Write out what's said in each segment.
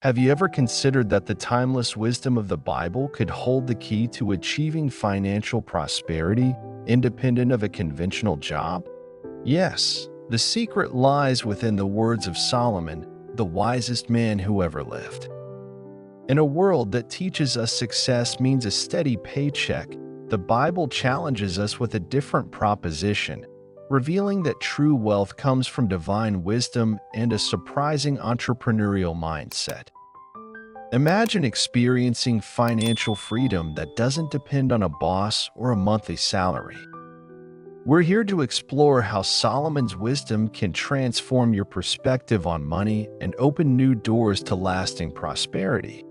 Have you ever considered that the timeless wisdom of the Bible could hold the key to achieving financial prosperity independent of a conventional job? Yes, the secret lies within the words of Solomon, the wisest man who ever lived. In a world that teaches us success means a steady paycheck, the Bible challenges us with a different proposition, revealing that true wealth comes from divine wisdom and a surprising entrepreneurial mindset. Imagine experiencing financial freedom that doesn't depend on a boss or a monthly salary. We're here to explore how Solomon's wisdom can transform your perspective on money and open new doors to lasting prosperity.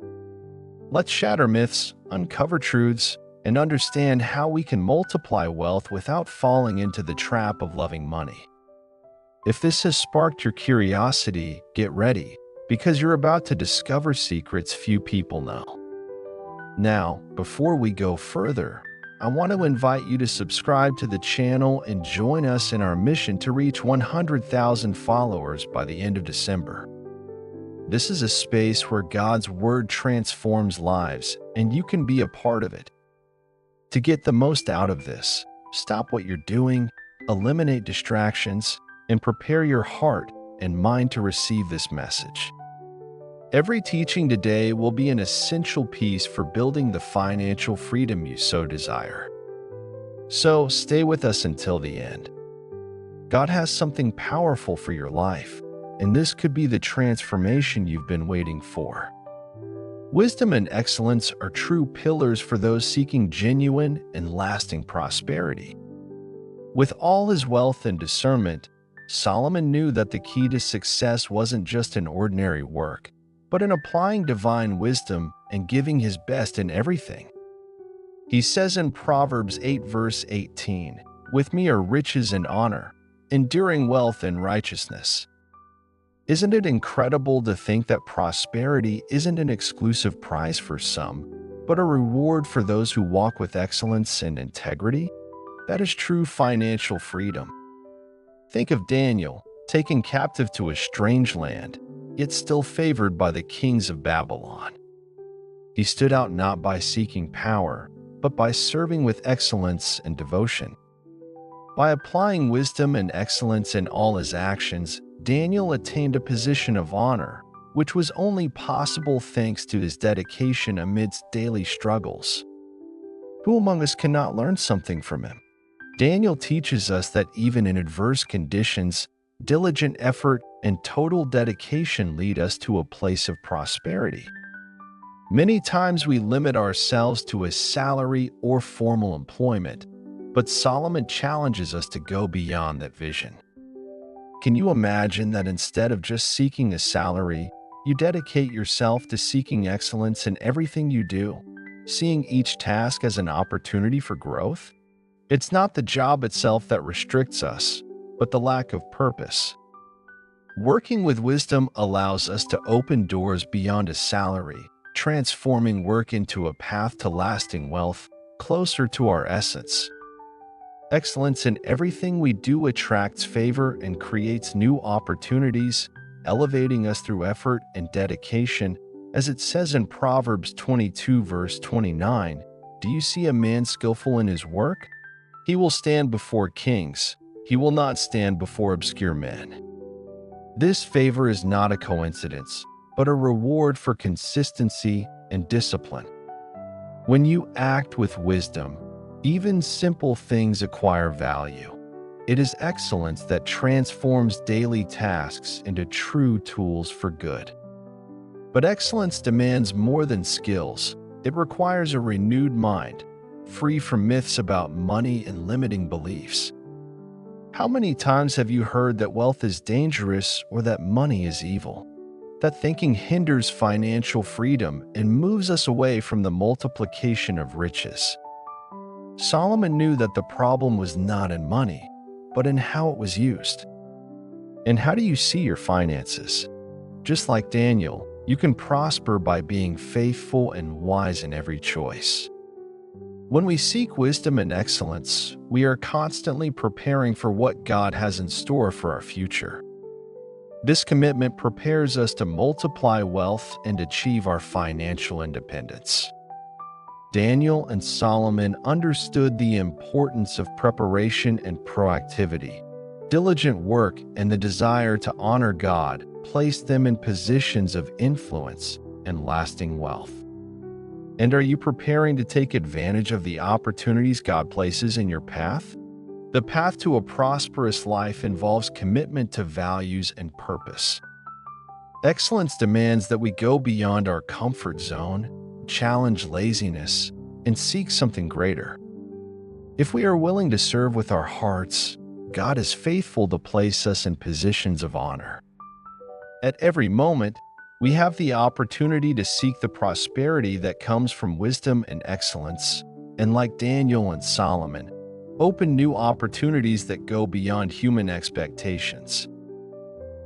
Let's shatter myths, uncover truths, and understand how we can multiply wealth without falling into the trap of loving money. If this has sparked your curiosity, get ready, because you're about to discover secrets few people know. Now, before we go further, I want to invite you to subscribe to the channel and join us in our mission to reach 100,000 followers by the end of December. This is a space where God's Word transforms lives, and you can be a part of it. To get the most out of this, stop what you're doing, eliminate distractions, and prepare your heart and mind to receive this message. Every teaching today will be an essential piece for building the financial freedom you so desire. So stay with us until the end. God has something powerful for your life, and this could be the transformation you've been waiting for. Wisdom and excellence are true pillars for those seeking genuine and lasting prosperity. With all his wealth and discernment, Solomon knew that the key to success wasn't just in ordinary work, but in applying divine wisdom and giving his best in everything. He says in Proverbs 8 verse 18, "With me are riches and honor, enduring wealth and righteousness." Isn't it incredible to think that prosperity isn't an exclusive prize for some, but a reward for those who walk with excellence and integrity? That is true financial freedom. Think of Daniel, taken captive to a strange land, yet still favored by the kings of Babylon. He stood out not by seeking power, but by serving with excellence and devotion. By applying wisdom and excellence in all his actions, Daniel attained a position of honor, which was only possible thanks to his dedication amidst daily struggles. Who among us cannot learn something from him? Daniel teaches us that even in adverse conditions, diligent effort and total dedication lead us to a place of prosperity. Many times we limit ourselves to a salary or formal employment, but Solomon challenges us to go beyond that vision. Can you imagine that instead of just seeking a salary, you dedicate yourself to seeking excellence in everything you do, seeing each task as an opportunity for growth? It's not the job itself that restricts us, but the lack of purpose. Working with wisdom allows us to open doors beyond a salary, transforming work into a path to lasting wealth, closer to our essence. Excellence in everything we do attracts favor and creates new opportunities, elevating us through effort and dedication. As it says in Proverbs 22 verse 29, "Do you see a man skillful in his work? He will stand before kings. He will not stand before obscure men." This favor is not a coincidence, but a reward for consistency and discipline. When you act with wisdom, even simple things acquire value. It is excellence that transforms daily tasks into true tools for good. But excellence demands more than skills. It requires a renewed mind, free from myths about money and limiting beliefs. How many times have you heard that wealth is dangerous or that money is evil? That thinking hinders financial freedom and moves us away from the multiplication of riches. Solomon knew that the problem was not in money, but in how it was used. And how do you see your finances? Just like Daniel, you can prosper by being faithful and wise in every choice. When we seek wisdom and excellence, we are constantly preparing for what God has in store for our future. This commitment prepares us to multiply wealth and achieve our financial independence. Daniel and Solomon understood the importance of preparation and proactivity. Diligent work and the desire to honor God placed them in positions of influence and lasting wealth. And are you preparing to take advantage of the opportunities God places in your path? The path to a prosperous life involves commitment to values and purpose. Excellence demands that we go beyond our comfort zone, challenge laziness, and seek something greater. If we are willing to serve with our hearts, God is faithful to place us in positions of honor. At every moment, we have the opportunity to seek the prosperity that comes from wisdom and excellence, and like Daniel and Solomon, open new opportunities that go beyond human expectations.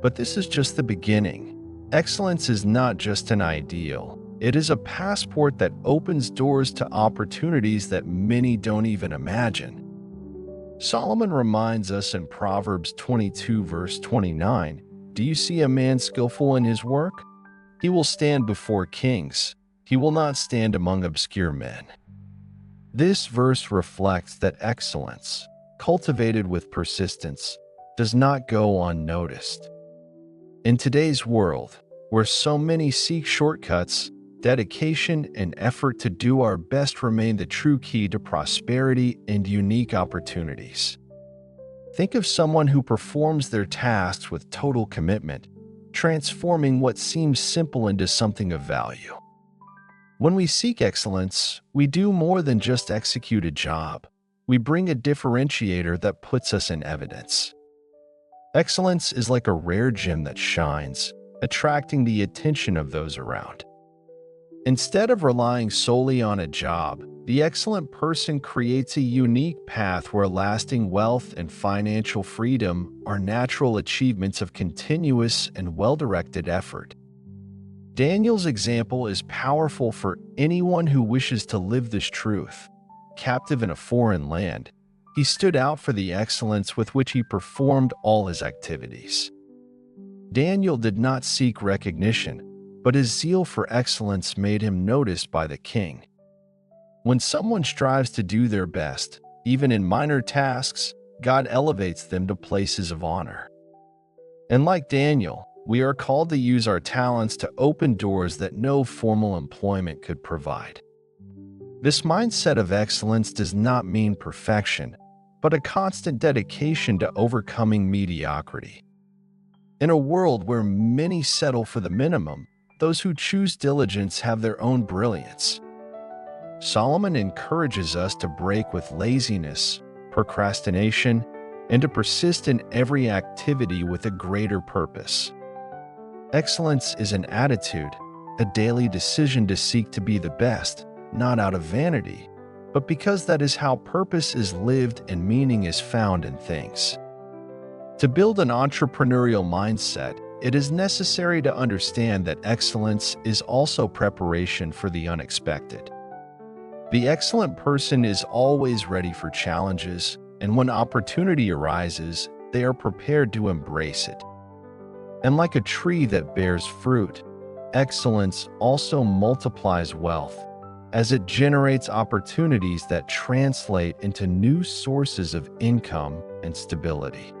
But this is just the beginning. Excellence is not just an ideal. It is a passport that opens doors to opportunities that many don't even imagine. Solomon reminds us in Proverbs 22, verse 29, "Do you see a man skillful in his work? He will stand before kings. He will not stand among obscure men." This verse reflects that excellence, cultivated with persistence, does not go unnoticed. In today's world, where so many seek shortcuts, dedication and effort to do our best remain the true key to prosperity and unique opportunities. Think of someone who performs their tasks with total commitment, transforming what seems simple into something of value. When we seek excellence, we do more than just execute a job. We bring a differentiator that puts us in evidence. Excellence is like a rare gem that shines, attracting the attention of those around. Instead of relying solely on a job, the excellent person creates a unique path where lasting wealth and financial freedom are natural achievements of continuous and well-directed effort. Daniel's example is powerful for anyone who wishes to live this truth. Captive in a foreign land, he stood out for the excellence with which he performed all his activities. Daniel did not seek recognition, but his zeal for excellence made him noticed by the king. When someone strives to do their best, even in minor tasks, God elevates them to places of honor. And like Daniel, we are called to use our talents to open doors that no formal employment could provide. This mindset of excellence does not mean perfection, but a constant dedication to overcoming mediocrity. In a world where many settle for the minimum, those who choose diligence have their own brilliance. Solomon encourages us to break with laziness, procrastination, and to persist in every activity with a greater purpose. Excellence is an attitude, a daily decision to seek to be the best, not out of vanity, but because that is how purpose is lived and meaning is found in things. To build an entrepreneurial mindset, it is necessary to understand that excellence is also preparation for the unexpected. The excellent person is always ready for challenges, and when opportunity arises, they are prepared to embrace it. And like a tree that bears fruit, excellence also multiplies wealth, as it generates opportunities that translate into new sources of income and stability.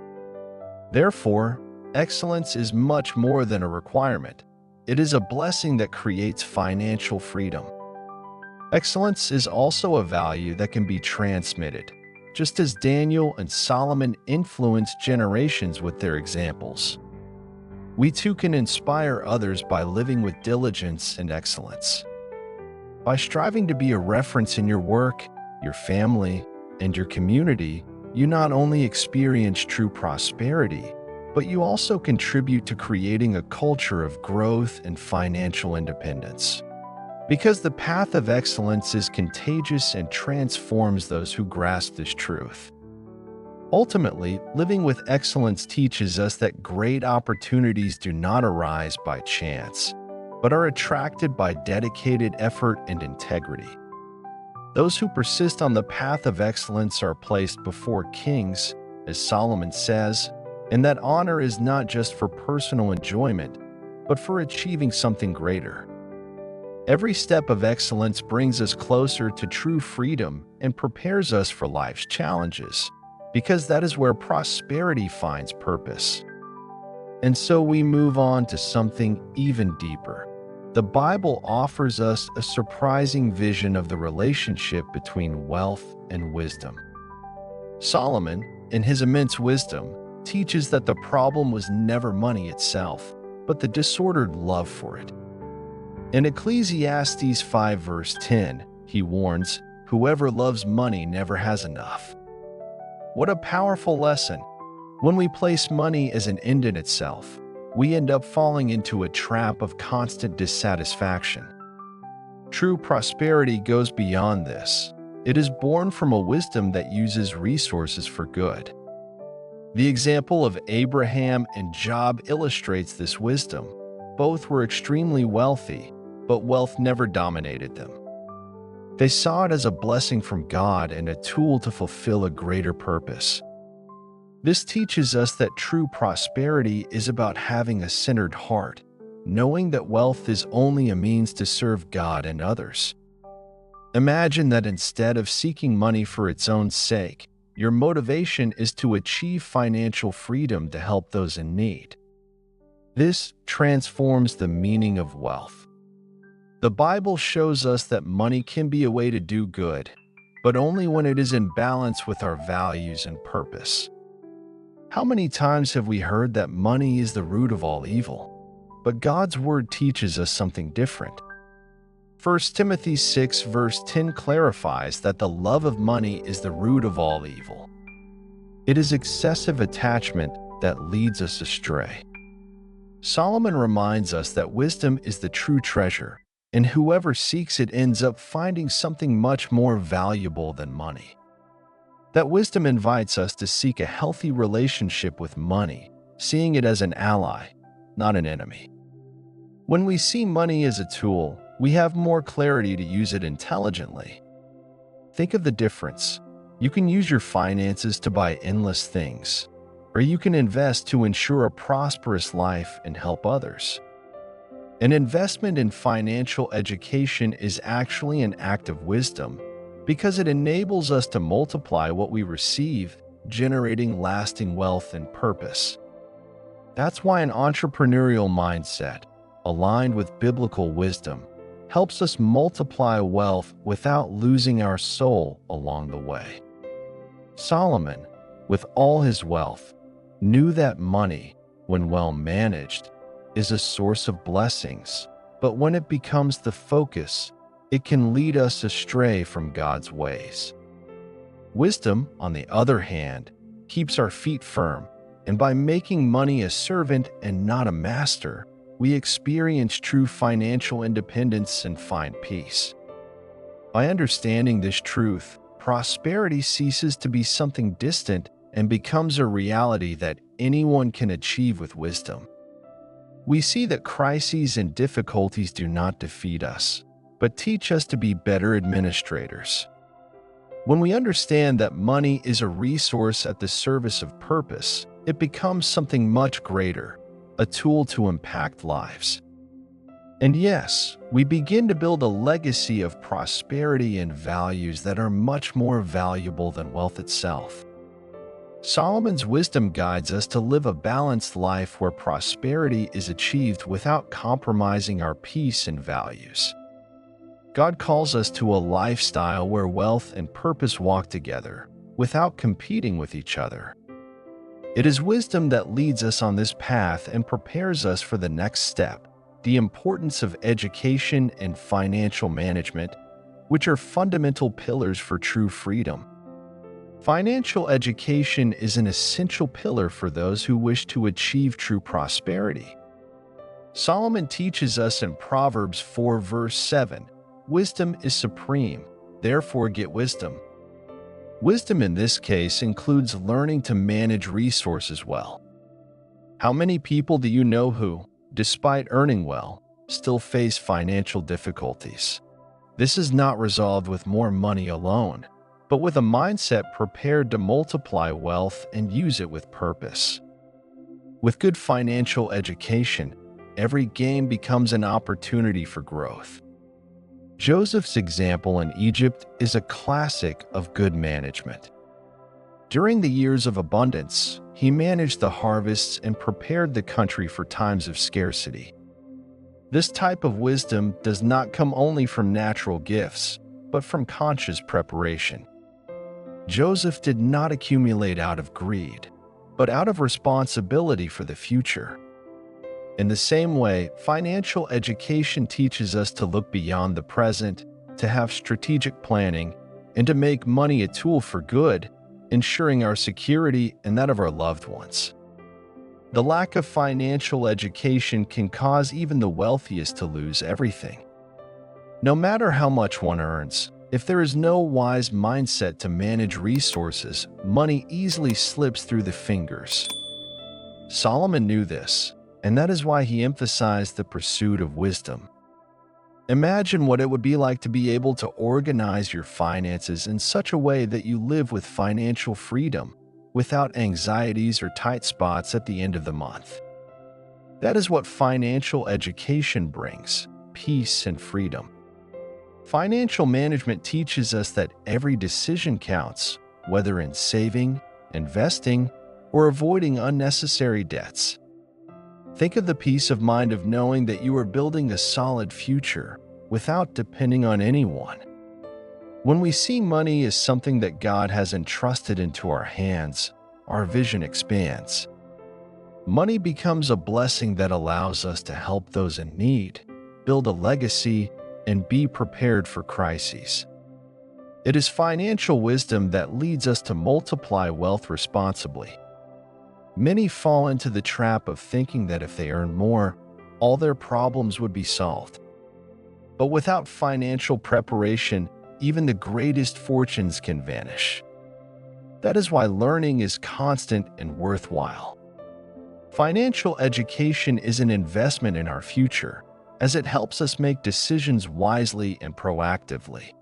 Therefore, excellence is much more than a requirement. It is a blessing that creates financial freedom. Excellence is also a value that can be transmitted, just as Daniel and Solomon influenced generations with their examples. We too can inspire others by living with diligence and excellence. By striving to be a reference in your work, your family, and your community, you not only experience true prosperity, but you also contribute to creating a culture of growth and financial independence. Because the path of excellence is contagious and transforms those who grasp this truth. Ultimately, living with excellence teaches us that great opportunities do not arise by chance, but are attracted by dedicated effort and integrity. Those who persist on the path of excellence are placed before kings, as Solomon says, and that honor is not just for personal enjoyment, but for achieving something greater. Every step of excellence brings us closer to true freedom and prepares us for life's challenges, because that is where prosperity finds purpose. And so we move on to something even deeper. The Bible offers us a surprising vision of the relationship between wealth and wisdom. Solomon, in his immense wisdom, teaches that the problem was never money itself, but the disordered love for it. In Ecclesiastes 5 verse 10, he warns, "Whoever loves money never has enough." What a powerful lesson! When we place money as an end in itself, we end up falling into a trap of constant dissatisfaction. True prosperity goes beyond this. It is born from a wisdom that uses resources for good. The example of Abraham and Job illustrates this wisdom. Both were extremely wealthy, but wealth never dominated them. They saw it as a blessing from God and a tool to fulfill a greater purpose. This teaches us that true prosperity is about having a centered heart, knowing that wealth is only a means to serve God and others. Imagine that instead of seeking money for its own sake, your motivation is to achieve financial freedom to help those in need. This transforms the meaning of wealth. The Bible shows us that money can be a way to do good, but only when it is in balance with our values and purpose. How many times have we heard that money is the root of all evil? But God's Word teaches us something different. 1 Timothy 6 verse 10 clarifies that the love of money is the root of all evil. It is excessive attachment that leads us astray. Solomon reminds us that wisdom is the true treasure, and whoever seeks it ends up finding something much more valuable than money. That wisdom invites us to seek a healthy relationship with money, seeing it as an ally, not an enemy. When we see money as a tool, we have more clarity to use it intelligently. Think of the difference. You can use your finances to buy endless things, or you can invest to ensure a prosperous life and help others. An investment in financial education is actually an act of wisdom because it enables us to multiply what we receive, generating lasting wealth and purpose. That's why an entrepreneurial mindset, aligned with biblical wisdom, helps us multiply wealth without losing our soul along the way. Solomon, with all his wealth, knew that money, when well managed, is a source of blessings, but when it becomes the focus, it can lead us astray from God's ways. Wisdom, on the other hand, keeps our feet firm, and by making money a servant and not a master, we experience true financial independence and find peace. By understanding this truth, prosperity ceases to be something distant and becomes a reality that anyone can achieve with wisdom. We see that crises and difficulties do not defeat us, but teach us to be better administrators. When we understand that money is a resource at the service of purpose, it becomes something much greater, a tool to impact lives. And yes, we begin to build a legacy of prosperity and values that are much more valuable than wealth itself. Solomon's wisdom guides us to live a balanced life where prosperity is achieved without compromising our peace and values. God calls us to a lifestyle where wealth and purpose walk together, without competing with each other. It is wisdom that leads us on this path and prepares us for the next step, the importance of education and financial management, which are fundamental pillars for true freedom. Financial education is an essential pillar for those who wish to achieve true prosperity. Solomon teaches us in Proverbs 4 verse 7, "Wisdom is supreme, therefore get wisdom." Wisdom in this case includes learning to manage resources well. How many people do you know who, despite earning well, still face financial difficulties? This is not resolved with more money alone, but with a mindset prepared to multiply wealth and use it with purpose. With good financial education, every gain becomes an opportunity for growth. Joseph's example in Egypt is a classic of good management. During the years of abundance, he managed the harvests and prepared the country for times of scarcity. This type of wisdom does not come only from natural gifts, but from conscious preparation. Joseph did not accumulate out of greed, but out of responsibility for the future. In the same way, financial education teaches us to look beyond the present, to have strategic planning, and to make money a tool for good, ensuring our security and that of our loved ones. The lack of financial education can cause even the wealthiest to lose everything. No matter how much one earns, if there is no wise mindset to manage resources, money easily slips through the fingers. Solomon knew this, and that is why he emphasized the pursuit of wisdom. Imagine what it would be like to be able to organize your finances in such a way that you live with financial freedom, without anxieties or tight spots at the end of the month. That is what financial education brings: peace and freedom. Financial management teaches us that every decision counts, whether in saving, investing, or avoiding unnecessary debts. Think of the peace of mind of knowing that you are building a solid future without depending on anyone. When we see money as something that God has entrusted into our hands, our vision expands. Money becomes a blessing that allows us to help those in need, build a legacy, and be prepared for crises. It is financial wisdom that leads us to multiply wealth responsibly. Many fall into the trap of thinking that if they earn more, all their problems would be solved. But without financial preparation, even the greatest fortunes can vanish. That is why learning is constant and worthwhile. Financial education is an investment in our future, as it helps us make decisions wisely and proactively.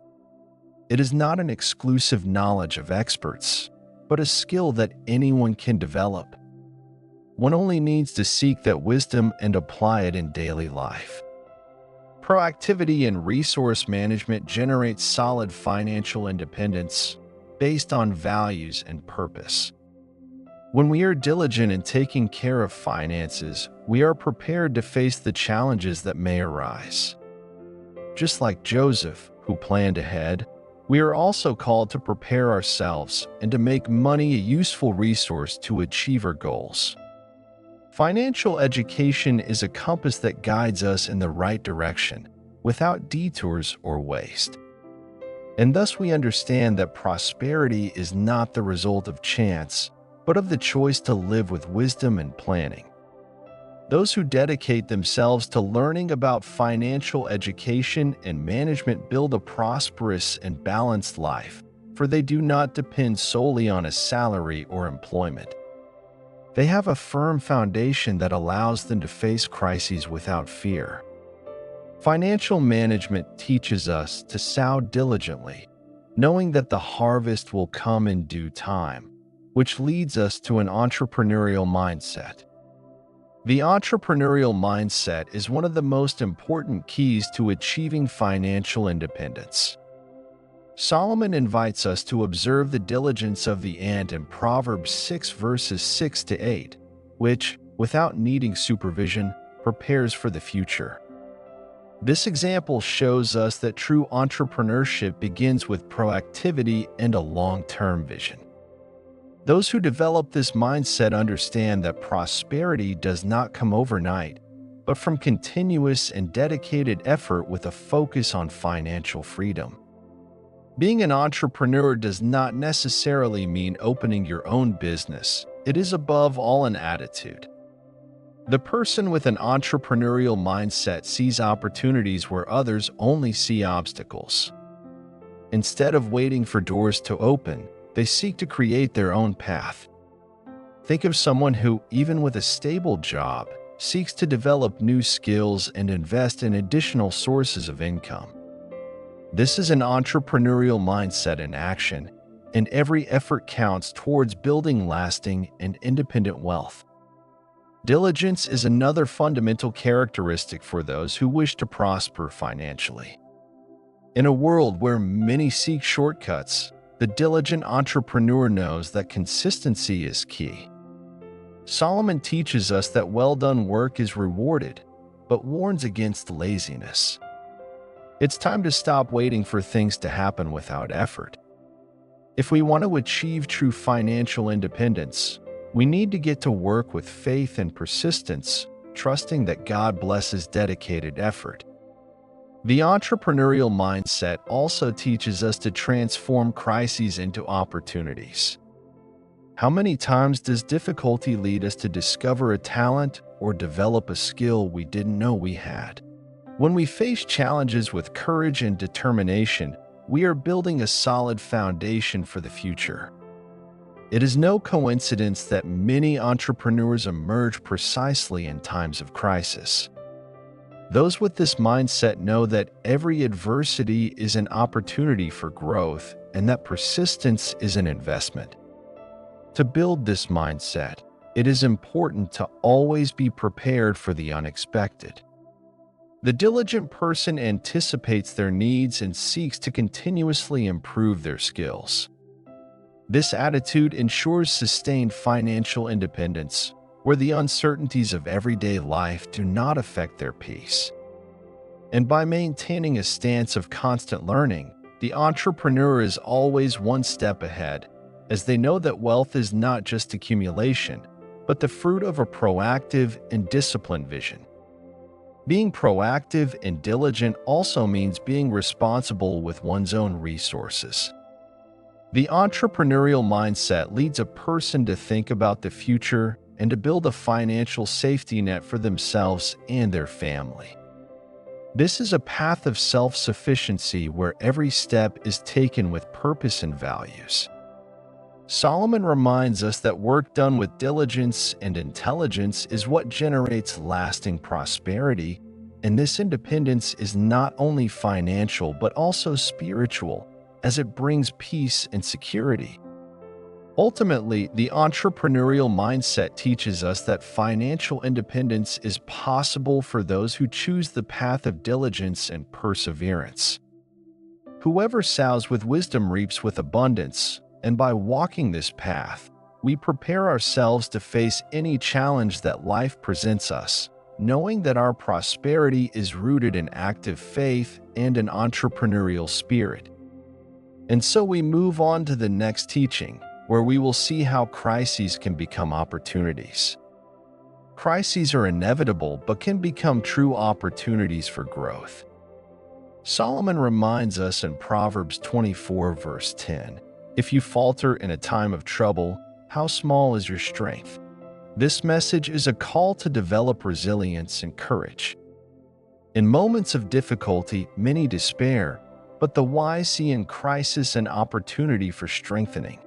It is not an exclusive knowledge of experts, but a skill that anyone can develop. One only needs to seek that wisdom and apply it in daily life. Proactivity and resource management generates solid financial independence based on values and purpose. When we are diligent in taking care of finances, we are prepared to face the challenges that may arise. Just like Joseph, who planned ahead, we are also called to prepare ourselves and to make money a useful resource to achieve our goals. Financial education is a compass that guides us in the right direction, without detours or waste. And thus we understand that prosperity is not the result of chance, but of the choice to live with wisdom and planning. Those who dedicate themselves to learning about financial education and management build a prosperous and balanced life, for they do not depend solely on a salary or employment. They have a firm foundation that allows them to face crises without fear. Financial management teaches us to sow diligently, knowing that the harvest will come in due time, which leads us to an entrepreneurial mindset. The entrepreneurial mindset is one of the most important keys to achieving financial independence. Solomon invites us to observe the diligence of the ant in Proverbs 6 verses 6 to 8, which, without needing supervision, prepares for the future. This example shows us that true entrepreneurship begins with proactivity and a long-term vision. Those who develop this mindset understand that prosperity does not come overnight, but from continuous and dedicated effort with a focus on financial freedom. Being an entrepreneur does not necessarily mean opening your own business. It is above all an attitude. The person with an entrepreneurial mindset sees opportunities where others only see obstacles. Instead of waiting for doors to open, they seek to create their own path. Think of someone who, even with a stable job, seeks to develop new skills and invest in additional sources of income. This is an entrepreneurial mindset in action, and every effort counts towards building lasting and independent wealth. Diligence is another fundamental characteristic for those who wish to prosper financially. In a world where many seek shortcuts, the diligent entrepreneur knows that consistency is key. Solomon teaches us that well-done work is rewarded, but warns against laziness. It's time to stop waiting for things to happen without effort. If we want to achieve true financial independence, we need to get to work with faith and persistence, trusting that God blesses dedicated effort. The entrepreneurial mindset also teaches us to transform crises into opportunities. How many times does difficulty lead us to discover a talent or develop a skill we didn't know we had? When we face challenges with courage and determination, we are building a solid foundation for the future. It is no coincidence that many entrepreneurs emerge precisely in times of crisis. Those with this mindset know that every adversity is an opportunity for growth and that persistence is an investment. To build this mindset, it is important to always be prepared for the unexpected. The diligent person anticipates their needs and seeks to continuously improve their skills. This attitude ensures sustained financial independence, where the uncertainties of everyday life do not affect their peace. And by maintaining a stance of constant learning, the entrepreneur is always one step ahead, as they know that wealth is not just accumulation, but the fruit of a proactive and disciplined vision. Being proactive and diligent also means being responsible with one's own resources. The entrepreneurial mindset leads a person to think about the future and to build a financial safety net for themselves and their family. This is a path of self-sufficiency where every step is taken with purpose and values. Solomon reminds us that work done with diligence and intelligence is what generates lasting prosperity, and this independence is not only financial but also spiritual, as it brings peace and security. Ultimately, the entrepreneurial mindset teaches us that financial independence is possible for those who choose the path of diligence and perseverance. Whoever sows with wisdom reaps with abundance, and by walking this path, we prepare ourselves to face any challenge that life presents us, knowing that our prosperity is rooted in active faith and an entrepreneurial spirit. And so we move on to the next teaching, where we will see how crises can become opportunities. Crises are inevitable but can become true opportunities for growth. Solomon reminds us in Proverbs 24, verse 10, "If you falter in a time of trouble, how small is your strength?" This message is a call to develop resilience and courage. In moments of difficulty, many despair, but the wise see in crisis an opportunity for strengthening.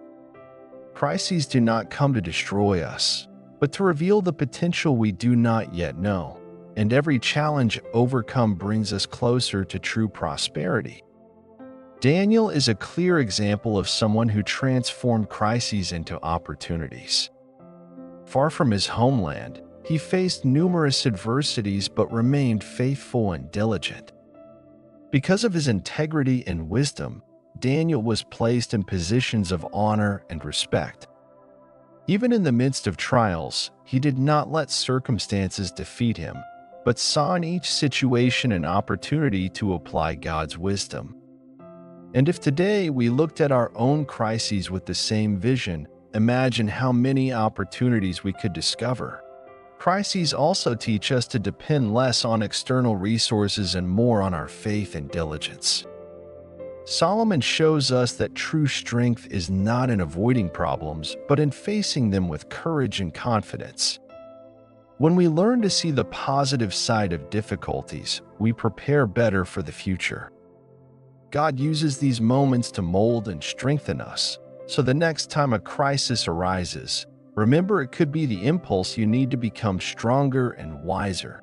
Crises do not come to destroy us, but to reveal the potential we do not yet know, and every challenge overcome brings us closer to true prosperity. Daniel is a clear example of someone who transformed crises into opportunities. Far from his homeland, he faced numerous adversities but remained faithful and diligent. Because of his integrity and wisdom, Daniel was placed in positions of honor and respect. Even in the midst of trials, he did not let circumstances defeat him, but saw in each situation an opportunity to apply God's wisdom. And if today we looked at our own crises with the same vision, imagine how many opportunities we could discover. Crises also teach us to depend less on external resources and more on our faith and diligence. Solomon shows us that true strength is not in avoiding problems, but in facing them with courage and confidence. When we learn to see the positive side of difficulties, we prepare better for the future. God uses these moments to mold and strengthen us, so the next time a crisis arises, remember it could be the impulse you need to become stronger and wiser.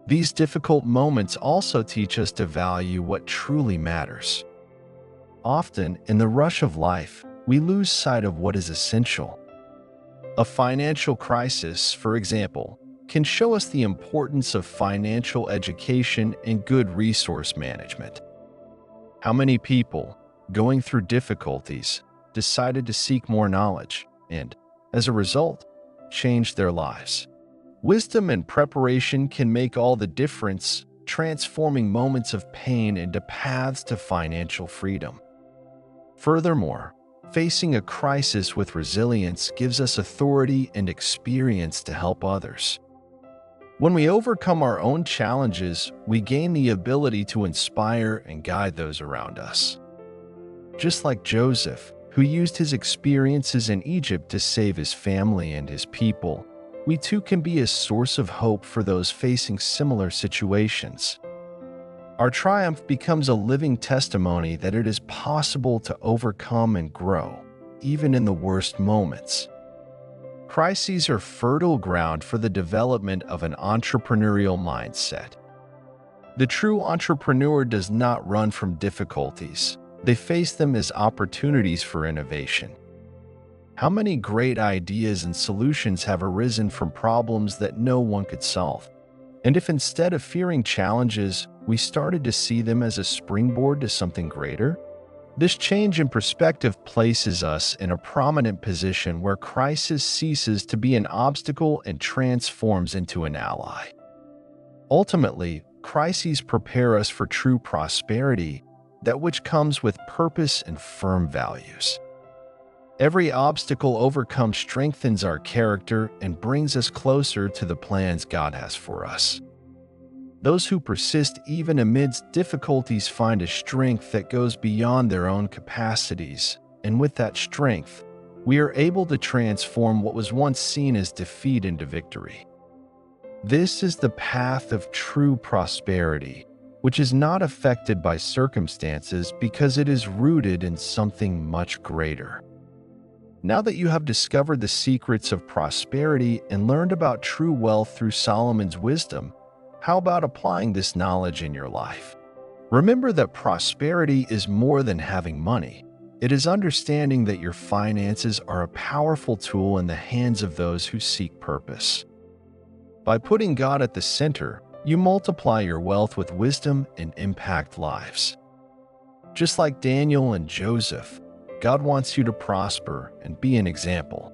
These difficult moments also teach us to value what truly matters. Often, in the rush of life, we lose sight of what is essential. A financial crisis, for example, can show us the importance of financial education and good resource management. How many people, going through difficulties, decided to seek more knowledge and, as a result, changed their lives? Wisdom and preparation can make all the difference, transforming moments of pain into paths to financial freedom. Furthermore, facing a crisis with resilience gives us authority and experience to help others. When we overcome our own challenges, we gain the ability to inspire and guide those around us. Just like Joseph, who used his experiences in Egypt to save his family and his people, we too can be a source of hope for those facing similar situations. Our triumph becomes a living testimony that it is possible to overcome and grow, even in the worst moments. Crises are fertile ground for the development of an entrepreneurial mindset. The true entrepreneur does not run from difficulties. They face them as opportunities for innovation. How many great ideas and solutions have arisen from problems that no one could solve? And if instead of fearing challenges, we started to see them as a springboard to something greater? This change in perspective places us in a prominent position where crisis ceases to be an obstacle and transforms into an ally. Ultimately, crises prepare us for true prosperity, that which comes with purpose and firm values. Every obstacle overcome strengthens our character and brings us closer to the plans God has for us. Those who persist even amidst difficulties find a strength that goes beyond their own capacities, and with that strength, we are able to transform what was once seen as defeat into victory. This is the path of true prosperity, which is not affected by circumstances because it is rooted in something much greater. Now that you have discovered the secrets of prosperity and learned about true wealth through Solomon's wisdom, how about applying this knowledge in your life? Remember that prosperity is more than having money. It is understanding that your finances are a powerful tool in the hands of those who seek purpose. By putting God at the center, you multiply your wealth with wisdom and impact lives. Just like Daniel and Joseph, God wants you to prosper and be an example.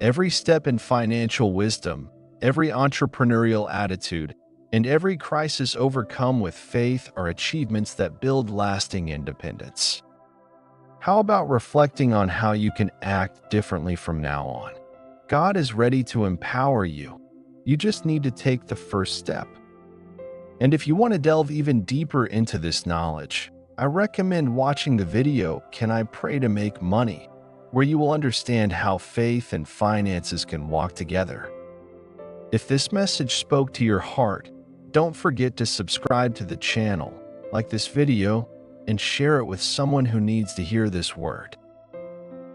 Every step in financial wisdom, every entrepreneurial attitude, and every crisis overcome with faith are achievements that build lasting independence. How about reflecting on how you can act differently from now on? God is ready to empower you. You just need to take the first step. And if you want to delve even deeper into this knowledge, I recommend watching the video, Can I Pray to Make Money?, where you will understand how faith and finances can walk together. If this message spoke to your heart, don't forget to subscribe to the channel, like this video, and share it with someone who needs to hear this word.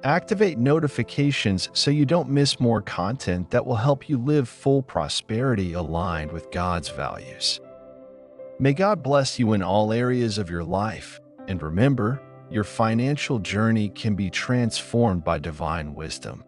Activate notifications so you don't miss more content that will help you live full prosperity aligned with God's values. May God bless you in all areas of your life, and remember, your financial journey can be transformed by divine wisdom.